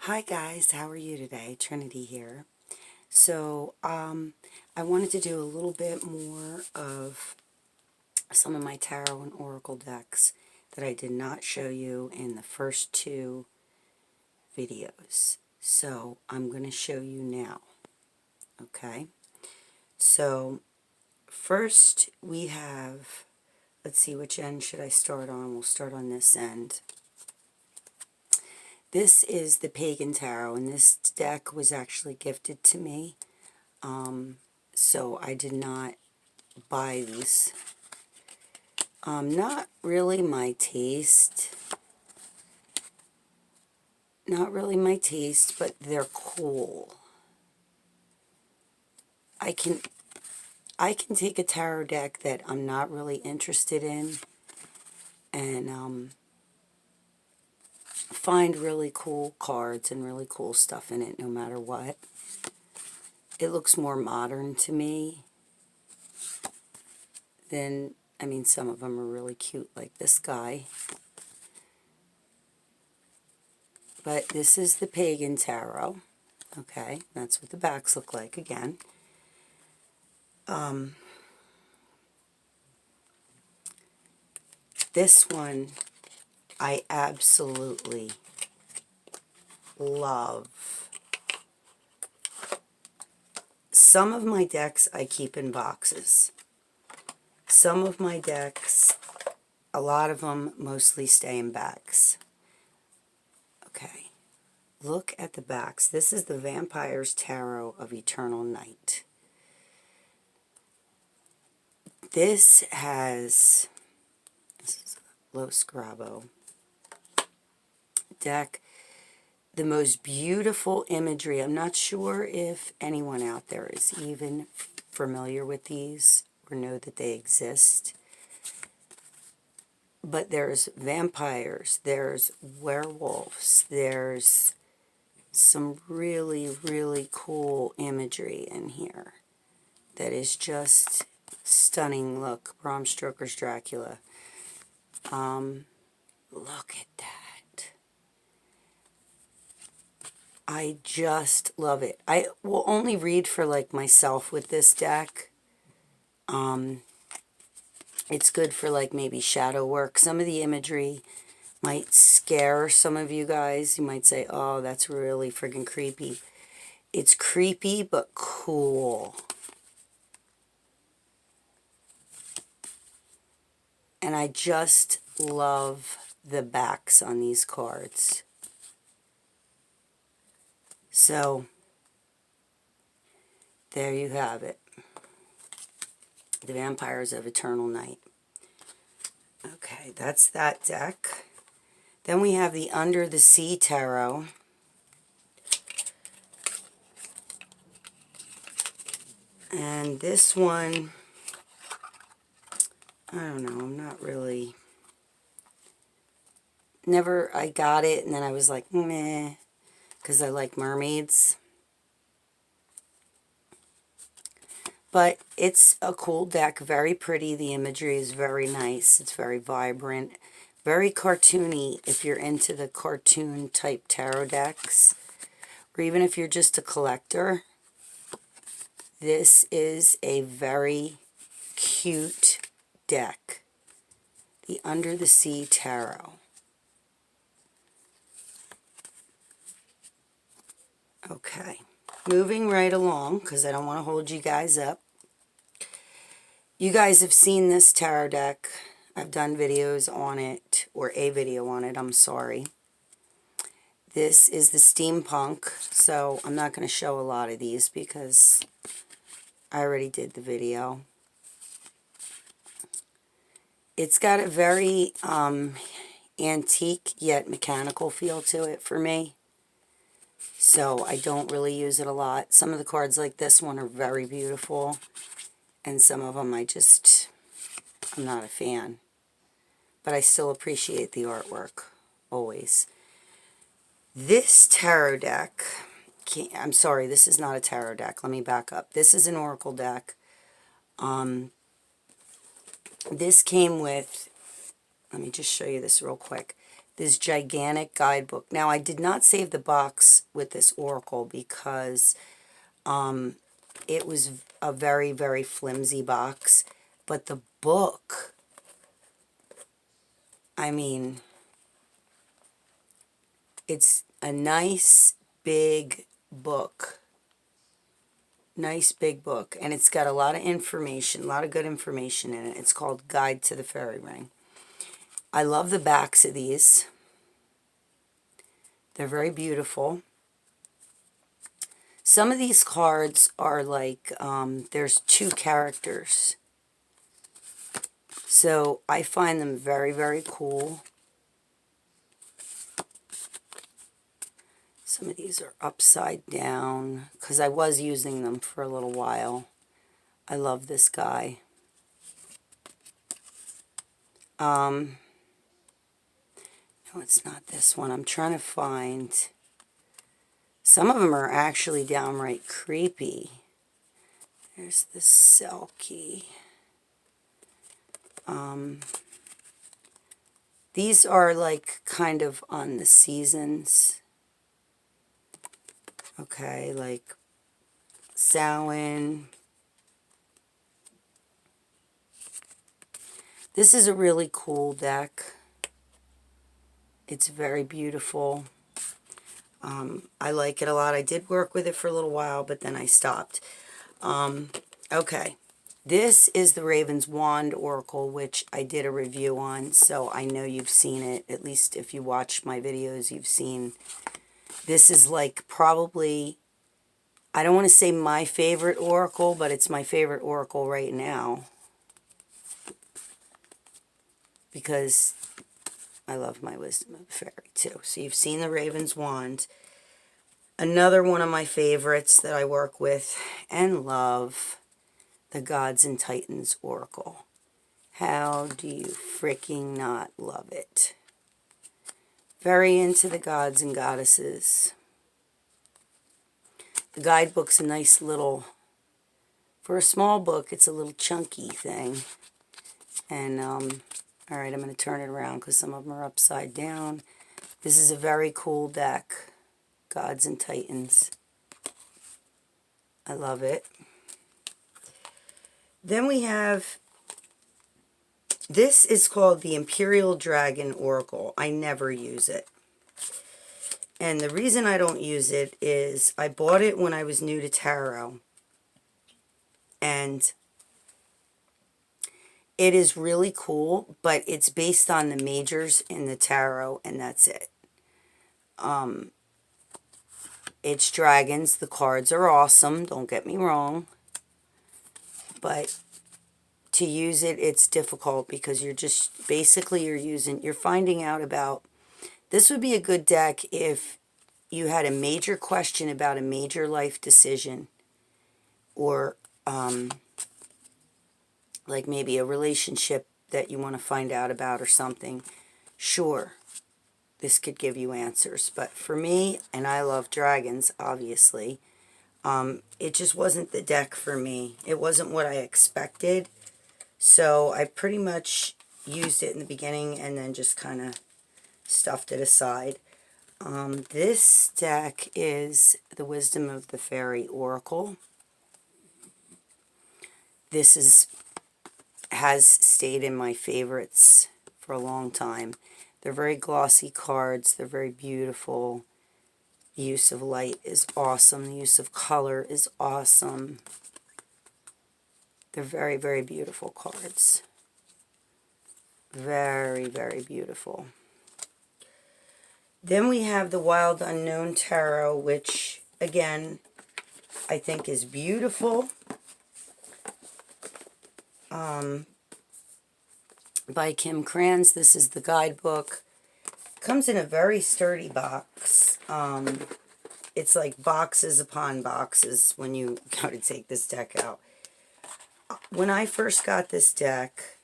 Hi guys, how are you today? Trinity here. So, I wanted to do a little bit more of some of my tarot and oracle decks that I did not show you in the first two videos. So, I'm going to show you now. Okay? So, first we have, let's see, which end should I start on? We'll start on this end. This is the Pagan Tarot, and this deck was actually gifted to me. So I did not buy these. Not really my taste. Not really my taste, but they're cool. I can take a tarot deck that I'm not really interested in and find really cool cards and really cool stuff in it no matter what. It looks more modern to me than, I mean, some of them are really cute like this guy. But this is the Pagan Tarot. Okay, that's what the backs look like again. This one I absolutely love. Some of my decks I keep in boxes. Some of my decks, a lot of them mostly stay in bags. Okay, look at the backs. This is the Vampire's Tarot of Eternal Night. This is Lo Scarabo deck. The most beautiful imagery. I'm not sure if anyone out there is even familiar with these or know that they exist. But there's vampires, there's werewolves, there's some really, really cool imagery in here that is just stunning. Look, Bram Stoker's Dracula. Look at that. I just love it. I will only read for like myself with this deck. It's good for like maybe shadow work. Some of the imagery might scare some of you guys. You might say, oh, that's really friggin' creepy. It's creepy but cool. And I just love the backs on these cards. So, there you have it. The Vampires of Eternal Night. Okay, that's that deck. Then we have the Under the Sea Tarot. And this one, I don't know, I'm not really... I got it, and then I was like, meh, because I like mermaids. But it's a cool deck, very pretty. The imagery is very nice. It's very vibrant, very cartoony if you're into the cartoon type tarot decks, or even if you're just a collector. This is a very cute deck. The Under the Sea Tarot. Okay, moving right along, because I don't want to hold you guys up. You guys have seen this tarot deck. I've done videos on it, or a video on it, I'm sorry. This is the Steampunk, so I'm not going to show a lot of these because I already did the video. It's got a very antique yet mechanical feel to it for me. So I don't really use it a lot. Some of the cards like this one are very beautiful. And some of them I'm not a fan. But I still appreciate the artwork, always. This tarot deck, I'm sorry, this is not a tarot deck. Let me back up. This is an oracle deck. This came with, let me just show you this real quick. this gigantic guidebook. Now, I did not save the box with this oracle because it was a very, very flimsy box. But the book, I mean, it's a nice big book. Nice big book. And it's got a lot of information, a lot of good information in it. It's called Guide to the Fairy Ring. I love the backs of these. They're very beautiful. Some of these cards are like, there's 2 characters. So I find them very, very cool. Some of these are upside down because I was using them for a little while. I love this guy. No, it's not this one. I'm trying to find... Some of them are actually downright creepy. There's the Selkie. These are like kind of on the seasons. Okay, like Samhain. This is a really cool deck. It's very beautiful. I like it a lot. I did work with it for a little while, but then I stopped. Okay. This is the Raven's Wand Oracle, which I did a review on, so I know you've seen it. At least if you watch my videos, you've seen. This is like probably, I don't want to say my favorite oracle, but it's my favorite oracle right now. Because I love my Wisdom of the Fairy too. So you've seen the Raven's Wand. Another one of my favorites that I work with and love, the Gods and Titans Oracle. How do you freaking not love it? Very into the gods and goddesses. The guidebook's a nice little, for a small book, it's a little chunky thing. And, alright, I'm going to turn it around because some of them are upside down. This is a very cool deck. Gods and Titans. I love it. Then we have, this is called the Imperial Dragon Oracle. I never use it. And the reason I don't use it is I bought it when I was new to tarot. And it is really cool, but it's based on the majors in the tarot, and that's it. It's dragons. The cards are awesome, don't get me wrong. But to use it, it's difficult because you're just, basically you're finding out about, this would be a good deck if you had a major question about a major life decision, or like maybe a relationship that you want to find out about or something. Sure, this could give you answers. But for me, and I love dragons, obviously, it just wasn't the deck for me. It wasn't what I expected. So I pretty much used it in the beginning and then just kind of stuffed it aside. This deck is the Wisdom of the Fairy Oracle. This has stayed in my favorites for a long time. They're very glossy cards. They're very beautiful. The use of light is awesome. The use of color is awesome. They're very, very beautiful cards. Very, very beautiful. Then we have the Wild Unknown Tarot, which, again, I think is beautiful. By Kim Kranz. This is the guidebook. Comes in a very sturdy box. It's like boxes upon boxes when you go to take this deck out. When I first got this deck,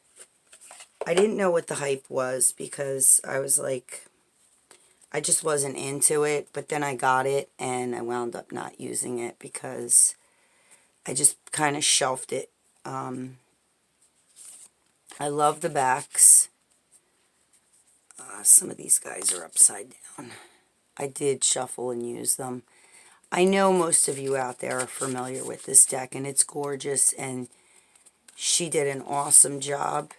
I didn't know what the hype was because I was like, I just wasn't into it. But then I got it and I wound up not using it because I just kind of shelved it. I love the backs. Some of these guys are upside down. I did shuffle and use them. I know most of you out there are familiar with this deck, and it's gorgeous, and she did an awesome job.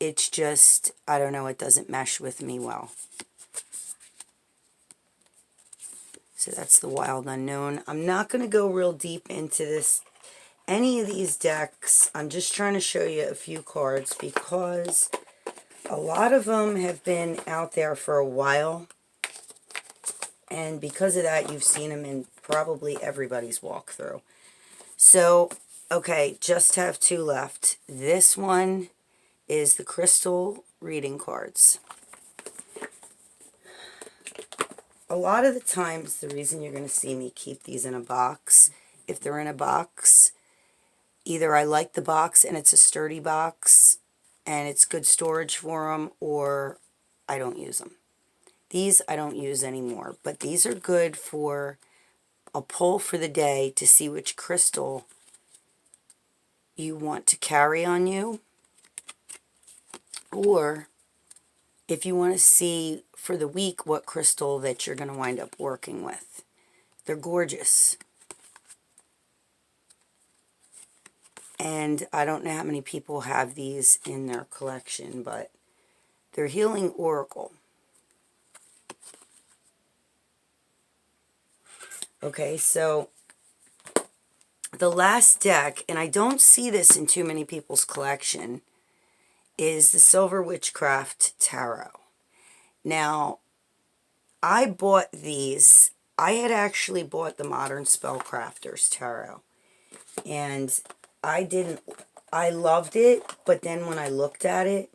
It's just, I don't know, it doesn't mesh with me well. So that's the Wild Unknown. I'm not going to go real deep into any of these decks. I'm just trying to show you a few cards because a lot of them have been out there for a while. And because of that, you've seen them in probably everybody's walkthrough. So, okay, just have two left. This one is the crystal reading cards. A lot of the times, the reason you're going to see me keep these in a box, if they're in a box, either I like the box and it's a sturdy box and it's good storage for them, or I don't use them. These I don't use anymore, but these are good for a pull for the day to see which crystal you want to carry on you, or if you want to see for the week what crystal that you're going to wind up working with. They're gorgeous. And I don't know how many people have these in their collection, but they're Healing Oracle. Okay, so the last deck, and I don't see this in too many people's collection, is the Silver Witchcraft Tarot. Now, I bought these. I had actually bought the Modern Spellcrafters Tarot. And I loved it, but then when I looked at it,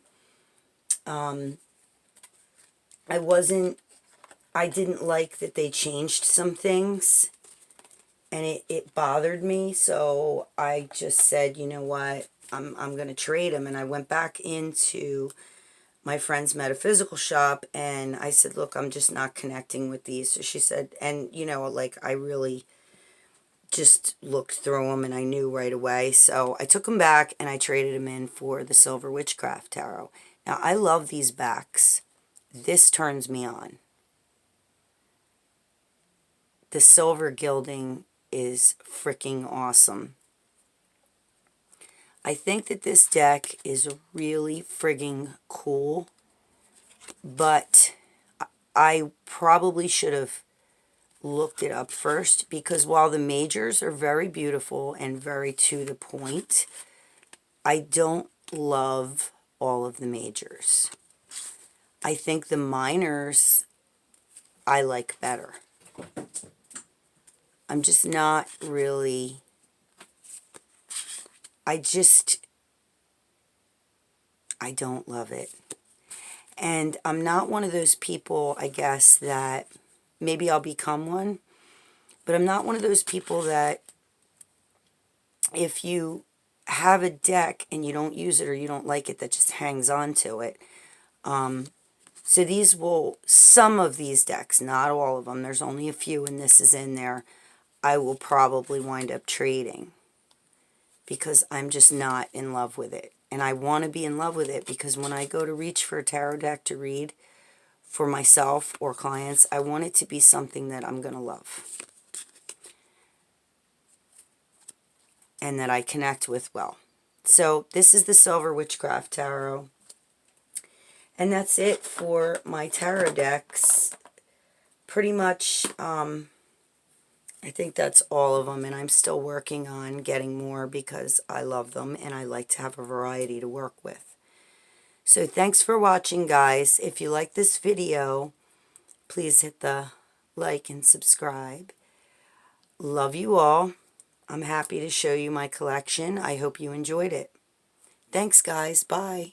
I didn't like that they changed some things, and it bothered me, so I just said, you know what, I'm going to trade them, and I went back into my friend's metaphysical shop, and I said, look, I'm just not connecting with these. So she said, and you know, like, I really just looked through them and I knew right away. So I took them back and I traded them in for the Silver Witchcraft Tarot. Now, I love these backs. This turns me on. The silver gilding is freaking awesome. I think that this deck is really frigging cool, but I probably should have looked it up first, because while the majors are very beautiful and very to the point, I don't love all of the majors. I think the minors I like better. I'm just not really, I don't love it. And I'm not one of those people, I guess, that maybe I'll become one, but I'm not one of those people that if you have a deck and you don't use it or you don't like it, that just hangs on to it. So these will, some of these decks, not all of them, there's only a few and this is in there, I will probably wind up trading because I'm just not in love with it. And I want to be in love with it because when I go to reach for a tarot deck to read for myself or clients, I want it to be something that I'm going to love and that I connect with well. So this is the Silver Witchcraft Tarot. And that's it for my tarot decks. Pretty much, I think that's all of them, and I'm still working on getting more because I love them and I like to have a variety to work with. So thanks for watching, guys. If you like this video, please hit the like and subscribe. Love you all. I'm happy to show you my collection. I hope you enjoyed it. Thanks, guys. Bye.